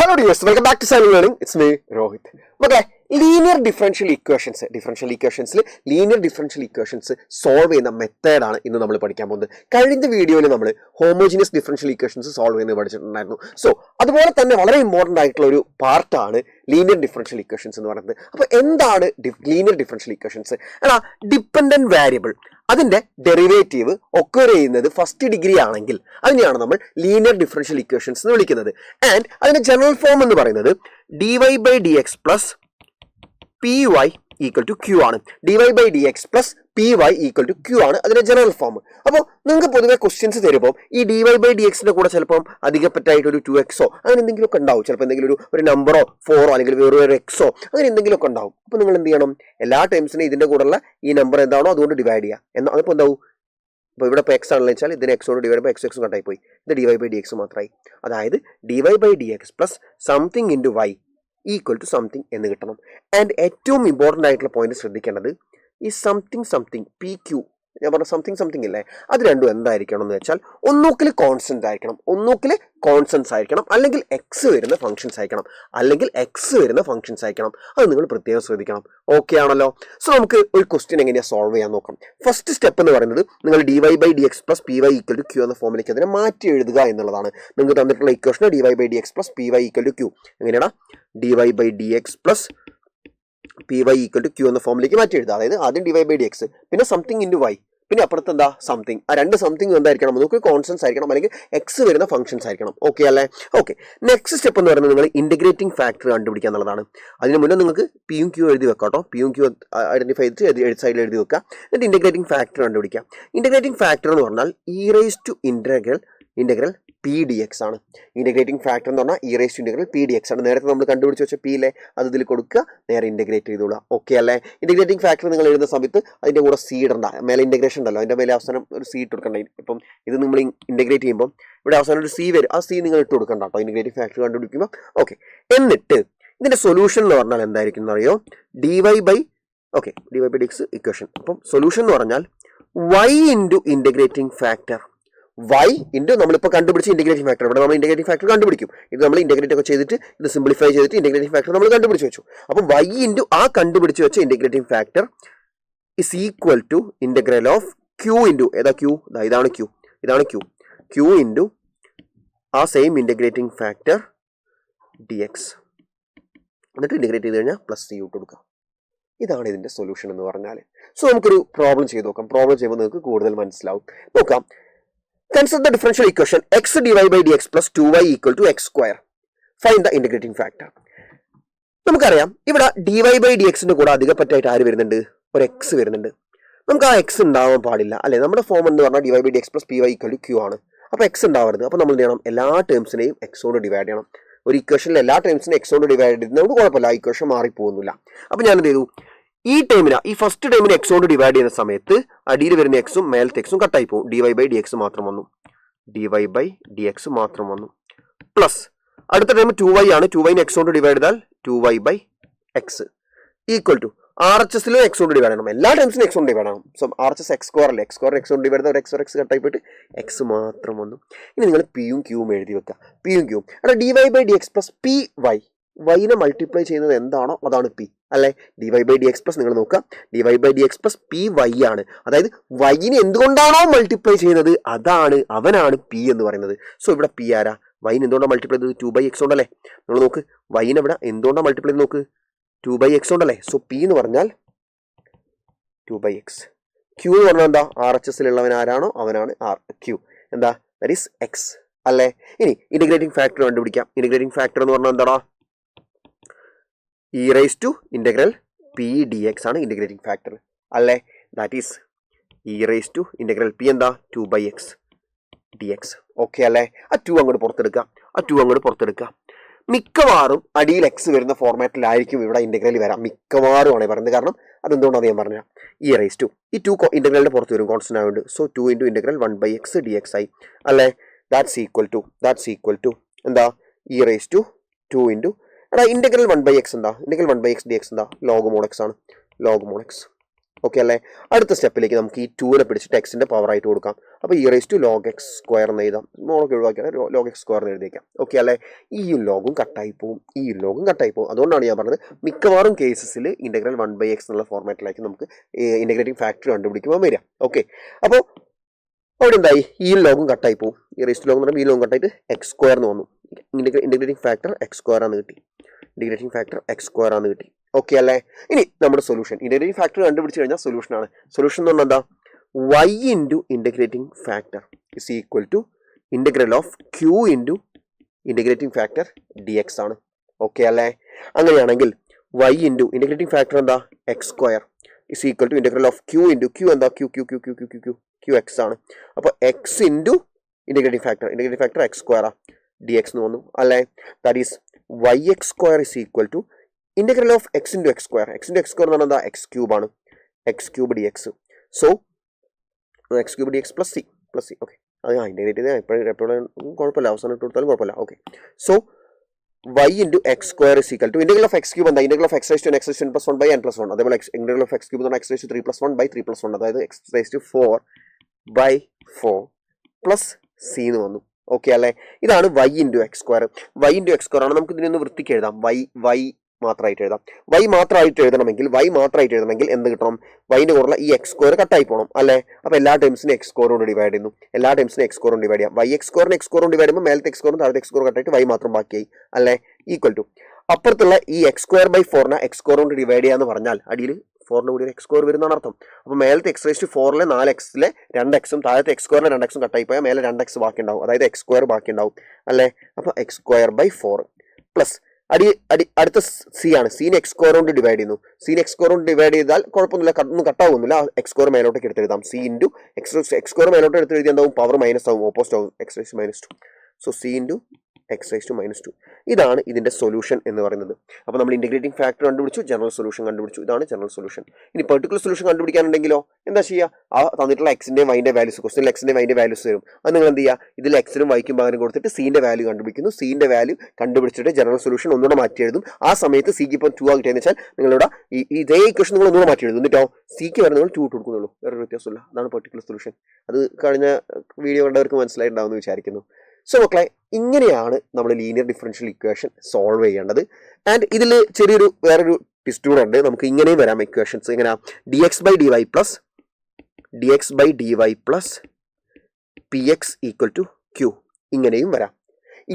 Hello viewers, welcome back to Silent Learning. It's me, Rohit. Okay, linear differential ഇക്വേഷൻസിൽ linear differential equations solve ചെയ്യുന്ന മെത്തേഡാണ് ഇന്ന് നമ്മൾ പഠിക്കാൻ പോകുന്നത്. കഴിഞ്ഞ വീഡിയോയിൽ നമ്മൾ ഹോമോജിനിയസ് ഡിഫറൻഷ്യൽ ഇക്വേഷൻസ് സോൾവ് ചെയ്യുന്നത് പഠിച്ചിട്ടുണ്ടായിരുന്നു. സോ അതുപോലെ തന്നെ വളരെ ഇമ്പോർട്ടൻ്റ് ആയിട്ടുള്ള ഒരു പാർട്ടാണ് ലീനിയർ ഡിഫറൻഷ്യൽ ഇക്വേഷൻസ് എന്ന് പറയുന്നത്. അപ്പോൾ എന്താണ് ലീനിയർ ഡിഫറൻഷ്യൽ ഇക്വേഷൻസ്? എടാ, ഡിപ്പെൻഡന്റ് വേരിയബിൾ അതിന്റെ ഡെറിവേറ്റീവ് ഒക്കർ ചെയ്യുന്നത് ഫസ്റ്റ് ഡിഗ്രി ആണെങ്കിൽ അതിനെയാണ് നമ്മൾ ലീനിയർ ഡിഫറൻഷ്യൽ ഇക്വേഷൻസ് എന്ന് വിളിക്കുന്നത്. ആൻഡ് അതിന്റെ ജനറൽ ഫോം എന്ന് പറയുന്നത് dy/dx plus P Y equal to Q ആണ്. dy/dx plus P Y equal to Q ആണ് അതിന്റെ ജനറൽ ഫോം. അപ്പോൾ നിങ്ങൾക്ക് പൊതുവെ ക്വസ്റ്റ്യൻസ് തരുമ്പോൾ ഈ dy/dxന്റെ കൂടെ ചിലപ്പോൾ അധികപ്പറ്റായിട്ട് ഒരു 2x അങ്ങനെ എന്തെങ്കിലും ഒക്കെ ഉണ്ടാവും. ചിലപ്പോൾ എന്തെങ്കിലും ഒരു നമ്പറോ 4 അല്ലെങ്കിൽ വേറെ ഒരു x അങ്ങനെ എന്തെങ്കിലും ഒക്കെ ഉണ്ടാവും. അപ്പോൾ നിങ്ങൾ എന്ത് ചെയ്യണം? എല്ലാ ടൈംസിനും ഇതിന്റെ കൂടെയുള്ള ഈ നമ്പർ എന്താണോ അതുകൊണ്ട് ഡിവൈഡ് ചെയ്യുക. എന്നാൽ അതിപ്പോൾ എന്താവും? ഇപ്പോൾ ഇവിടെ ഇപ്പോൾ എക്സ് ആണെന്ന് വെച്ചാൽ ഇതിന് എക്സ് കൊണ്ട് ഡിവൈഡ് ചെയ്യുമ്പോൾ എക്സ് കട്ടായി പോയി. ഇത് dy/dx മാത്രമായി. അതായത് dy/dx plus something into Y equal to something എന്ന് കിട്ടണം. ആൻഡ് ഏറ്റവും ഇമ്പോർട്ടൻ്റ് ആയിട്ടുള്ള പോയിന്റ് ശ്രദ്ധിക്കേണ്ടത് ഈ സംതിങ് പി ക്യൂ ഞാൻ പറഞ്ഞ സംതിങ് ഇല്ലേ, അത് രണ്ടും എന്തായിരിക്കണം എന്ന് വെച്ചാൽ ഒന്നുകിൽ കോൺസ്റ്റന്റ് ആയിരിക്കണം അല്ലെങ്കിൽ എക്സ് വരുന്ന ഫംഗ്ഷൻസ് ആയിരിക്കണം. അത് നിങ്ങൾ പ്രത്യേകം ശ്രദ്ധിക്കണം. ഓക്കെ ആണല്ലോ? സോ നമുക്ക് ഒരു ക്വസ്റ്റ്യൻ എങ്ങനെയാണ് സോൾവ് ചെയ്യാൻ നോക്കാം. ഫസ്റ്റ് സ്റ്റെപ്പ് എന്ന് പറയുന്നത് നിങ്ങൾ dy/dx plus P Y equal to Q എന്ന ഫോമിലേക്ക് അതിനെ മാറ്റി എഴുതുക എന്നുള്ളതാണ്. നിങ്ങൾക്ക് തന്നിട്ടുള്ള equation dy/dx plus P Y equal to Q. എങ്ങനെയാണ്? dy/dx plus P Y equal to Q എന്ന ഫോമിലേക്ക് മാറ്റി എഴുതുക. അതായത് ആദ്യം dy/dx പിന്നെ സംതിങ് ഇൻറ്റു വൈ പിന്നെ അപ്പുറത്ത് എന്താ സംതിങ്. ആ രണ്ട് സംതിങ് എന്തായിരിക്കണം? നമുക്ക് കോൺസ്റ്റൻസ് ആയിരിക്കണം അല്ലെങ്കിൽ എക്സ് വരുന്ന ഫംഗ്ഷൻസ് ആയിരിക്കണം. ഓക്കെ അല്ലേ? ഓക്കെ, നെക്സ്റ്റ് സ്റ്റെപ്പ് എന്ന് പറയുന്നത് നിങ്ങൾ ഇന്റഗ്രേറ്റിംഗ് ഫാക്ടർ കണ്ടുപിടിക്കുക എന്നുള്ളതാണ്. അതിന് മുന്നേ നിങ്ങൾക്ക് പിയും ക്യൂ എഴുതി വെക്കാം കേട്ടോ. പിയും ക്യൂ ഐഡന്റിഫൈ ചെയ്ത് സൈഡിൽ എഴുതി വെക്കുക. എന്നിട്ട് ഇന്റഗ്രേറ്റിംഗ് ഫാക്ടർ കണ്ടുപിടിക്കുക. ഇന്റഗ്രേറ്റിംഗ് ഫാക്ടർ എന്ന് പറഞ്ഞാൽ ഇന്റഗ്രൽ പി ഡി എക്സ് ആണ്. ഇന്റഗ്രേറ്റിംഗ് ഫാക്ടർ എന്ന് പറഞ്ഞാൽ ഇന്റഗ്രൽ പി ഡി എക്സ് ആണ്. നേരത്തെ നമ്മൾ കണ്ടുപിടിച്ച് വെച്ച പി ഇല്ലേ, അത് ഇതിൽ കൊടുക്കുക, നേരെ ഇന്റഗ്രേറ്റ് ചെയ്തോളാം. ഓക്കെ അല്ലേ? ഇന്റഗ്രേറ്റിംഗ് ഫാക്ടർ നിങ്ങൾ എഴുതുന്ന സമയത്ത് അതിന്റെ കൂടെ സി ഇടണ്ട. മേലെ ഇന്റഗ്രേഷൻ ഉണ്ടല്ലോ, അതിന്റെ മേലെ അവസാനം ഒരു സി ഇട്ട് കൊടുക്കണ്ട. ഇപ്പം ഇത് നമ്മൾ ഇന്റഗ്രേറ്റ് ചെയ്യുമ്പോൾ ഇവിടെ അവസാനം ഒരു സി വരും. ആ സി നിങ്ങൾ ഇട്ട് കൊടുക്കണ്ട കേട്ടോ ഇന്റഗ്രേറ്റിംഗ് ഫാക്ടർ കണ്ടുപിടിക്കുമ്പോൾ. ഓക്കെ, എന്നിട്ട് ഇതിന്റെ സൊല്യൂഷൻ എന്ന് പറഞ്ഞാൽ എന്തായിരിക്കും എന്നറിയോ? dy/dx equation. അപ്പം സൊല്യൂഷൻ എന്ന് പറഞ്ഞാൽ y into integrating factor. y into നമ്മളിപ്പോൾ കണ്ടുപിടിച്ച ഇന്റഗ്രേറ്റിംഗ് ഫാക്ടർ. ഇവിടെ നമ്മൾ ഇന്റഗ്രേറ്റിംഗ് ഫാക്ടർ കണ്ടുപിടിക്കും. ഇത് നമ്മൾ ഇന്റഗ്രേറ്റ് ഒക്കെ ചെയ്തിട്ട് ഇത് സിംപ്ലിഫൈ ചെയ്തിട്ട് ഇന്റഗ്രേറ്റിംഗ് ഫാക്ടർ നമ്മൾ കണ്ടുപിടിച്ച് വെച്ചു. അപ്പം y ഇൻറ്റു ആ കണ്ടുപിടിച്ച് വെച്ച integrating factor is equal to integral of Q into ഏതാ ക്യൂ? ഇതാണ് ക്യൂ ഇൻറ്റു ആ സെയിം ഇന്റഗ്രേറ്റിംഗ് ഫാക്ടർ dx. എന്നിട്ട് ഇന്റഗ്രേറ്റ് ചെയ്ത് കഴിഞ്ഞാൽ പ്ലസ് സി ഇട്ട് കൊടുക്കുക. ഇതാണ് ഇതിന്റെ സൊല്യൂഷൻ എന്ന് പറഞ്ഞാൽ. സോ നമുക്കൊരു പ്രോബ്ലം ചെയ്ത് നോക്കാം. പ്രോബ്ലം ചെയ്യുമ്പോൾ നിങ്ങൾക്ക് കൂടുതൽ മനസ്സിലാവും. നോക്കാം. Consider the differential equation x dy/dx plus 2y equal to x square. Find the integrating factor. നമുക്കറിയാം ഇവിടെ dy/dxന്റെ കൂടെ അധികപ്പറ്റായിട്ട് ആര് വരുന്നുണ്ട്? ഒരു എക്സ് വരുന്നുണ്ട്. നമുക്ക് ആ എക്സ് ഉണ്ടാവാൻ പാടില്ല അല്ലെ? നമ്മുടെ ഫോം എന്ന് പറഞ്ഞാൽ dy/dx plus py equal to q ആണ്. അപ്പോൾ എക്സ് ഉണ്ടാവരുത്. അപ്പോൾ നമ്മൾ എന്ത് ചെയ്യണം? എല്ലാ ടേംസിനെയും എക്സ് കൊണ്ട് ഡിവൈഡ് ചെയ്യണം. ഒരു ഇക്വേഷനിൽ എല്ലാ ടേംസിനെയും എക്സ് കൊണ്ട് ഡിവൈഡ് ചെയ്യുന്നതുകൊണ്ട് കുഴപ്പമില്ല, ആ ഇക്വേഷൻ മാറിപ്പോകുന്നില്ല. അപ്പോൾ ഞാൻ എന്ത് ചെയ്തു? ഈ ഫസ്റ്റ് ടൈമിന് എക്സ് കൊണ്ട് ഡിവൈഡ് ചെയ്യുന്ന സമയത്ത് അടിയിൽ വരുന്ന എക്സും മേലത്തെ എക്സും കട്ടായി പോകും. dy/dx മാത്രം വന്നു. പ്ലസ് അടുത്ത ടൈം 2y ആണ്. 2yനെ എക്സ് കൊണ്ട് ഡിവൈഡ് ചെയ്താൽ 2y/x ഈക്വൽ ടു RHSലും എക്സ് കൊണ്ട് ഡിവൈഡ് ചെയ്യണം. എല്ലാ ടൈംസിനും എക്സ് കൊണ്ട് ഡിവൈഡ് ചെയ്യണം. സോ RHS x സ്ക്വയർ അല്ലേ? എക്സ് കൊണ്ട് ഡിവൈഡ് ചെയ്താൽ എക്സ് കട്ടായി പോയിട്ട് എക്സ് മാത്രം വന്നു. ഇനി നിങ്ങൾ പിയും ക്യൂവും എഴുതി വെക്കുക. പിയും ക്യൂവും അവിടെ dy/dx പ്ലസ് പി വൈനെ മൾട്ടിപ്ലൈ ചെയ്യുന്നത് എന്താണോ അതാണ് പി അല്ലെ? dy/dx പ്ലസ് നിങ്ങൾ നോക്കുക, dy/dx പ്ലസ് പി വൈ ആണ്. അതായത് വൈനെ എന്തുകൊണ്ടാണോ മൾട്ടിപ്ലൈ ചെയ്യുന്നത് അവനാണ് പി എന്ന് പറയുന്നത്. സോ ഇവിടെ പി ആരാ? വൈന് എന്തുകൊണ്ടാണ് മൾട്ടിപ്ലൈ ചെയ്തത്? 2/x കൊണ്ടല്ലേ? നിങ്ങൾ നോക്ക്, വൈനെ ഇവിടെ എന്തുകൊണ്ടാണ് മൾട്ടിപ്ലൈ ചെയ്ത് നോക്ക്? 2/x കൊണ്ടല്ലേ? സോ പി എന്ന് പറഞ്ഞാൽ 2/x. ക്യൂ എന്ന് പറഞ്ഞാൽ എന്താ? RHSലുള്ളവൻ ആരാണോ അവനാണ് ക്യൂ. എന്താ? ദാറ്റ് ഈസ് എക്സ് അല്ലേ? ഇനി ഇന്റഗ്രേറ്റിംഗ് ഫാക്ടർ കണ്ടുപിടിക്കാം. ഇന്റഗ്രേറ്റിംഗ് ഫാക്ടർ എന്ന് പറഞ്ഞാൽ എന്താടാ? ഇന്റഗ്രൽ പി dx ആണ് ഇന്റഗ്രേറ്റിംഗ് ഫാക്ടർ അല്ലേ? ദാറ്റ് ഈസ് ഇന്റഗ്രൽ പി എന്താ? 2/x dx. ഓക്കെ അല്ലേ? ആ 2 അങ്ങോട്ട് പുറത്തെടുക്കുക. മിക്കവാറും അടിയിൽ എക്സ് വരുന്ന ഫോർമാറ്റിലായിരിക്കും ഇവിടെ ഇന്റഗ്രൽ വരാം. മിക്കവാറും ആണ് പറയുന്നത്. കാരണം അതെന്തുകൊണ്ടാണ് ഞാൻ പറഞ്ഞത്? ഈ 2 ഇന്റഗ്രലിന്റെ പുറത്ത് വരും, കോൺസ്റ്റന്റ് ആയതുകൊണ്ട്. So 2 into integral 1/x dx ആയി അല്ലേ? ദാറ്റ്സ് ഈക്വൽ ടു എന്താ? e2 ഇൻറ്റു എടാ ഇന്റഗ്രൽ 1/x എന്താ? ഇന്റഗ്രൽ 1/x dx എന്താ? ലോഗ് മോഡ് എക്സ് ആണ്. ഓക്കെ അല്ലേ? അടുത്ത സ്റ്റെപ്പിലേക്ക് നമുക്ക് ഈ 2നെ പിടിച്ചിട്ട് എക്സിന്റെ പവർ ആയിട്ട് കൊടുക്കാം. അപ്പോൾ E raise to log X square എന്ന് എഴുതാം. മോളൊക്കെ ഒഴിവാക്കിയാൽ ലോഗ് എക്സ് സ്ക്വയർ എന്ന് എഴുതിയേക്കാം. ഓക്കെ അല്ലേ? ഈ ലോഗും കട്ടായി പോകും, ഈ ലോഗും കട്ടായി പോകും. അതുകൊണ്ടാണ് ഞാൻ പറഞ്ഞത് മിക്കവാറും കേസസിൽ ഇൻ്റഗ്രൽ 1/x എന്നുള്ള ഫോർമാറ്റിലേക്ക് നമുക്ക് ഇൻ്റഗ്രേറ്റിംഗ് ഫാക്ടർ കണ്ടുപിടിക്കുമ്പോൾ വരിക. ഓക്കെ, അപ്പോൾ അവിടെ എന്തായി? ഈ ലോഗും കട്ടായി പോകും. ഈ റൈസ് ടു ലോഗ് എന്ന് പറയുമ്പോൾ ഈ ലോഗും കട്ടായിട്ട് എക്സ് സ്ക്വയർ എന്ന് വന്നു. ഇൻ്റഗ്രേറ്റിംഗ് ഫാക്ടർ എക്സ് സ്ക്വയർ ആണ് കിട്ടി. ഇൻ്റഗ്രേറ്റിംഗ് ഫാക്ടർ എക്സ് സ്ക്വയർ ആണ് കിട്ടി. ഓക്കെ അല്ലേ? ഇനി നമ്മുടെ സൊല്യൂഷൻ, ഇൻ്റഗ്രേറ്റിംഗ് ഫാക്ടർ കണ്ടുപിടിച്ച് കഴിഞ്ഞാൽ സൊല്യൂഷനാണ്. സൊല്യൂഷൻ എന്ന് പറഞ്ഞാൽ എന്താ? y into integrating factor is equal to integral of Q into integrating factor D X ആണ്. ഓക്കെ അല്ലേ? അങ്ങനെയാണെങ്കിൽ y ഇൻറ്റു ഇൻ്റഗ്രേറ്റിംഗ് ഫാക്ടർ എന്താ? X square is equal to integral of Q into Q എന്താ? Q Q Q Q Q Q Q Q X ആണ്. അപ്പോൾ X into integrating factor X സ്ക്വയറാ D X എന്ന് വന്നു അല്ലേ? That is Y X square is equal to integral of X into X square. X into X square എന്ന് പറഞ്ഞാൽ എന്താ? X cube ആണ്. X cube D X. So X cube D X plus C. Okay, അത് integrate ചെയ്ത് എപ്പോഴും കുഴപ്പമില്ല, അവസാനം ഇട്ട് കൊടുത്താലും കുഴപ്പമില്ല. Okay, so y into X square is equal to integral of X cube എന്താ? Integral of X raise to X raise to plus 1 by n plus 1. അതേപോലെ ഇൻ്റഗ്രൽ ഓഫ് എക്സ് ക്യൂബ് എന്ന് പറഞ്ഞാൽ X raise to 3 plus 1 by 3 plus 1, അതായത് X raise to 4 by 4 plus C എന്ന് വന്നു. Okay അല്ലേ? ഇതാണ് y into X square. y into X square ആണ്. നമുക്ക് ഇതിനൊന്ന് വൃത്തിക്ക് എഴുതാം. y മാത്രമായിട്ട് എഴുതാം. y മാത്രമായിട്ട് എഴുതണമെങ്കിൽ എന്ത് കിട്ടണം? വൈൻ്റെ കൂടെ ഈ എക്സ് സ്ക്വയർ കട്ടായി പോകണം അല്ലേ? അപ്പോൾ എല്ലാ ടൈംസിനും എക്സ് സ്ക്വയർ കൊണ്ട് ഡിവൈഡ് ചെയ്യുന്നു. എല്ലാ ടൈംസിനും എക്സ് സ്ക്വയർ കൊണ്ട് ഡിവൈഡ് ചെയ്യാം. y എക്സ് സ്ക്വയറിന് എക്സ് സ്ക്വയർ കൊണ്ട് ഡിവൈഡ് ചെയ്യുമ്പോൾ മേലത്തെ എക്സ് സ്ക്വയറും താഴത്തെ എക്സ് സ്ക്വയർ കട്ടായിട്ട് y മാത്രം ബാക്കിയായി അല്ലേ? ഈക്വൽ ടു അപ്പുറത്തുള്ള ഈ എക്സ് സ്ക്വയർ ബൈ 4നെ എക്സ് സ്ക്വയർ കൊണ്ട് ഡിവൈഡ് ചെയ്യാന്ന് പറഞ്ഞാൽ അടിയിൽ 4ന്റെ കൂടി ഒരു എക്സ് സ്ക്വയർ വരുന്നതാണ് അർത്ഥം. അപ്പോൾ മേലത്തെ എക്സ് റൈസ് ടു 4ലെ 4xലെ 2x താഴത്തെ എക്സ് സ്ക്വയറിലെ 2x കട്ടായി പോയാൽ മേലെ 2x ബാക്കി ഉണ്ടാവും, അതായത് എക്സ് സ്ക്വയർ ബാക്കി ഉണ്ടാവും അല്ലേ? അപ്പോൾ എക്സ് സ്ക്വയർ ബൈ 4 പ്ലസ് അടുത്ത സി ആണ്. സീനെ എക്സ് സ്ക്വയർ കൊണ്ട് ഡിവൈഡ് ചെയ്യുന്നു. സീനെ എക്സ് സ്ക്വയർ കൊണ്ട് ഡിവൈഡ് ചെയ്താൽ കുഴപ്പമൊന്നുമില്ല, ഒന്നും കട്ടാവുന്നില്ല. എക്സ് സ്ക്വയർ മേലോട്ടേക്ക് എടുത്തെഴുതാം. സി ഇൻറ്റു എക്സ് സ്ക്വയർ മേലോട്ട് എടുത്തെഴുതി എന്താവും? പവർ മൈനസ് ആവും, ഓപ്പോസിറ്റ് ആവും, X raise to -2. So C into X raise to -2. ഇതാണ് ഇതിന്റെ സൊല്യൂഷൻ എന്ന് പറയുന്നത്. അപ്പോൾ നമ്മൾ ഇൻ്റഗ്രേറ്റിംഗ് ഫാക്ടർ കണ്ടുപിടിച്ചു, ജനറൽ സൊല്യൂഷൻ കണ്ടുപിടിച്ചു. ഇതാണ് ജനറൽ സൊല്യൂഷൻ. ഇനി പെർട്ടിക്കുലർ സൊല്യൂഷൻ കണ്ടുപിടിക്കാനുണ്ടെങ്കിലോ എന്താ ചെയ്യുക? ആ തന്നിട്ടുള്ള എക്സിൻ്റെയും വൈൻ്റെ വാല്യൂസ്, ക്വസ്റ്റനിൽ എക്സിൻ്റെയും വൈൻ്റെ വാല്യൂസ് തരും. അത് നിങ്ങൾ എന്ത് ചെയ്യുക? ഇതിൽ എക്സിനും വൈക്കും പകരം കൊടുത്തിട്ട് സീൻ്റെ വാല്യൂ കണ്ടുപിടിക്കുന്നു. സീൻ്റെ വാല്യൂ കണ്ടുപിടിച്ചിട്ട് ജനറൽ സൊല്യൂഷൻ ഒന്നുകൂടെ മാറ്റി എഴുതും. ആ സമയത്ത് സിക്ക് ഇപ്പോൾ 2 ആകിട്ടെന്ന് വെച്ചാൽ നിങ്ങളുടെ ഇതേ ഇക്വേഷൻ നിങ്ങൾ ഒന്നുകൂടെ മാറ്റി എഴുതും. എന്നിട്ടോ സിക്ക് വരെ നിങ്ങൾ 2 ഇട്ട് കൊടുക്കുന്നുള്ളൂ, വേറൊരു വ്യത്യാസമില്ല. അതാണ് പെർട്ടിക്കുലർ സൊല്യൂഷൻ. അത് കഴിഞ്ഞ വീഡിയോ കണ്ടവർക്ക് മനസ്സിലായിട്ടുണ്ടാവുമെന്ന് വിചാരിക്കുന്നു. സോ മക്കളെ, ഇങ്ങനെയാണ് നമ്മൾ ലീനിയർ ഡിഫറൻഷ്യൽ ഇക്വേഷൻ സോൾവ് ചെയ്യേണ്ടത്. ആൻഡ് ഇതിൽ വേറൊരു ട്വിസ്റ്റ് കൂടെ ഉണ്ട്. നമുക്ക് ഇങ്ങനെയും വരാം ഇക്വേഷൻസ്. എങ്ങനെയാ? D X by D Y plus P X equal to Q, ഇങ്ങനെയും വരാം.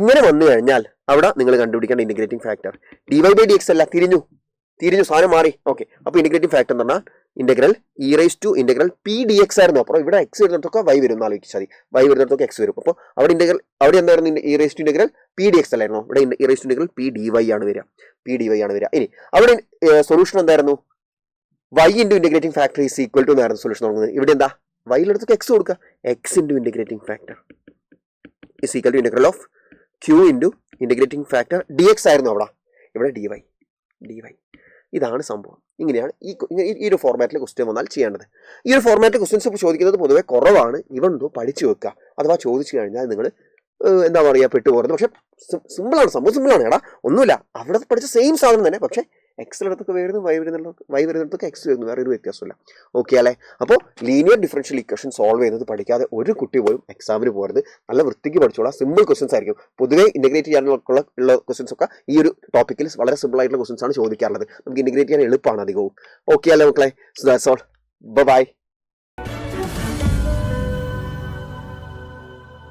ഇങ്ങനെ വന്നു കഴിഞ്ഞാൽ അവിടെ നിങ്ങൾ കണ്ടുപിടിക്കേണ്ട integrating factor D Y by D X അല്ല, തിരിഞ്ഞു സാധനം മാറി. ഓക്കെ, അപ്പോൾ ഇൻ്റഗ്രേറ്റിംഗ് ഫാക്ടർ എന്ന് പറഞ്ഞാൽ integral E raise to integral P D X ആയിരുന്നു. അപ്പോൾ ഇവിടെ എക്സ് വരുന്നിടത്തൊക്കെ വൈ വരും എന്ന് ആലോചിച്ചാൽ മതി. വൈ വരുന്നിടത്തൊക്കെ എക്സ് വരും. അപ്പോൾ അവിടെ എന്തായിരുന്നു? E raise to integral P D X അല്ലായിരുന്നു. ഇവിടെ E raise to integral P D Y ആണ് വരിക. ഇനി അവിടെ സൊല്യൂഷൻ എന്തായിരുന്നു? Y into integrating factor is equal to എന്നായിരുന്നു സൊല്യൂഷൻ തുടങ്ങുന്നത്. ഇവിടെ എന്താ? വൈയിലെടുത്തൊക്കെ എക്സ് കൊടുക്കുക. X into integrating factor is equal to integral of Q into integrating factor D X ആയിരുന്നു ഇവിടെ ഡി വൈ. ഇതാണ് സംഭവം. ഇങ്ങനെയാണ് ഈ ഒരു ഫോർമാറ്റിൽ ക്വസ്റ്റ്യൻ വന്നാൽ ചെയ്യേണ്ടത്. ഈ ഒരു ഫോർമാറ്റിൽ ക്വസ്റ്റ്യൻസ് ഇപ്പോൾ ചോദിക്കുന്നത് പൊതുവെ കുറവാണ്. ഇവന്തോ പഠിച്ചു വെക്കുക. അഥവാ ചോദിച്ചു കഴിഞ്ഞാൽ നിങ്ങൾ എന്താ പറയുക, പെട്ടുപോകുന്നത്. പക്ഷെ സംഭവം സിമ്പിളാണ്. ഒന്നുമില്ല, അവിടെ പഠിച്ച സെയിം സാധനം തന്നെ. പക്ഷേ എക്സിലെടുത്തൊക്കെ വരുന്നു, വൈ വരുന്നിടത്തൊക്കെ എക്സ് വരുന്നു, വേറെ ഒരു വ്യത്യാസമില്ല. ഓക്കെ അല്ലേ? അപ്പോൾ ലീനിയർ ഡിഫറൻഷ്യൽ ഇക്വേഷൻ സോൾവ് ചെയ്യുന്നത് പഠിക്കാതെ ഒരു കുട്ടി പോലും എക്സാമിന് പോകരുത്. നല്ല വൃത്തിക്ക് പഠിച്ചോളാം. സിമ്പിൾ ക്വസ്റ്റൻസ് ആയിരിക്കും. പൊതുവേ ഇൻ്റഗ്രേറ്റ് ചെയ്യാനുള്ള ക്വസ്റ്റൻസ് ഒക്കെ ഈ ഒരു ടോപ്പിക്കിൽ വളരെ സിമ്പിൾ ആയിട്ടുള്ള ക്വസ്റ്റൻസ് ആണ് ചോദിക്കാറുള്ളത്. നമുക്ക് ഇൻ്റഗ്രേറ്റ് ചെയ്യാൻ എളുപ്പമാണ് അധികവും. ഓക്കെ അല്ലേ മക്കളെ? So that's all. ബൈ.